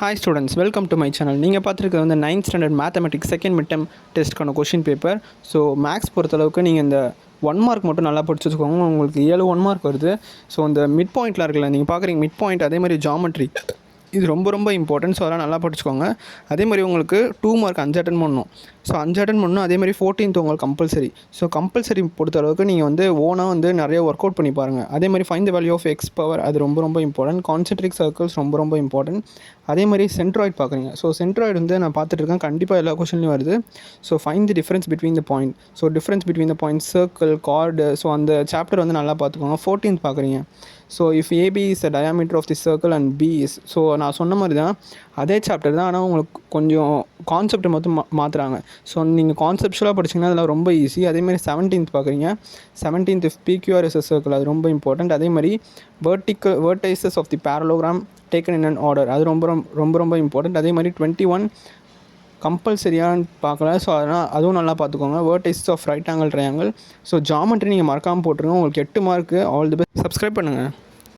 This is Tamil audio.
Hi students, welcome to my channel. நீங்கள் பார்த்துருக்கிறது வந்து 9th standard mathematics second mid term டெஸ்ட்டுக்கான கொஷின் பேப்பர். ஸோ மேக்ஸ் பொறுத்தளவுக்கு நீங்கள் இந்த 1 மார்க் மட்டும் நல்லா படிச்சு வச்சுக்கோங்க. உங்களுக்கு 7 1 மார்க் வருது. ஸோ இந்த மிட் பாயிண்ட்டில் இருக்குல்ல, நீங்கள் பார்க்குறீங்க மிட் பாயிண்ட், அதே மாதிரி ஜாமெட்ரி, இது ரொம்ப ரொம்ப இம்பார்ட்டன்ட். ஸோ அதெல்லாம் நல்லா படிச்சுக்கோங்க. அதே மாதிரி உங்களுக்கு 2 மார்க் 5 அட்டன் பண்ணணும். ஸோ 5 அட்டன் பண்ணணும். அதே மாதிரி 14th உங்களுக்கு கம்பல்சரி. ஸோ கம்பல்சரி பொறுத்த அளவுக்கு நீங்கள் வந்து ஓனாக வந்து நிறைய ஒர்க் அவுட் பண்ணி பாருங்கள். அதே மாதிரி find the value of x power, அது ரொம்ப ரொம்ப இம்பார்ட்டன்ட். கான்சென்ட்ரிக் சர்க்கிள்ஸ் ரொம்ப ரொம்ப இம்பார்ட்டன்ட். அதே மாதிரி சென்ட்ராய்டு பார்க்குறீங்க. ஸோ சென்ட்ராய்டு வந்து நான் பார்த்துட்ருக்கேன், கண்டிப்பாக எல்லா கொஷின்லையும் வருது. So find the difference between the point. So difference between the point, circle, chord. So அந்த சாப்டர் வந்து நல்லா பார்த்துக்கோங்க. 14th பார்க்குறீங்க. So if AB is the diameter of the circle and B is. So நான் சொன்ன மாதிரி தான், அதே சாப்டர் தான், ஆனால் உங்களுக்கு கொஞ்சம் கான்செப்ட் மட்டும் மாற்றுறாங்க. ஸோ நீங்கள் கான்செப்ஷுவலாக படிச்சிங்கன்னா அதெல்லாம் ரொம்ப ஈஸி. அதேமாதிரி 17th பார்க்குறீங்க. 17th if figure is a circle, அது ரொம்ப இம்பார்ட்டன்ட். அதே மாதிரி vertices of the parallelogram taken in an order, அது ரொம்ப ரொம்ப ரொம்ப இம்பார்ட்டன்ட். அதே மாதிரி 21 கம்பல்சரியான்னு பார்க்கல. ஸோ அதனால் அதுவும் நல்லா பார்த்துக்கோங்க. Vertices of right angle triangle. So geometry நீங்கள் மறக்காமல் போட்டுருங்க. உங்களுக்கு 8 mark. All the best. Subscribe பண்ணுங்கள்.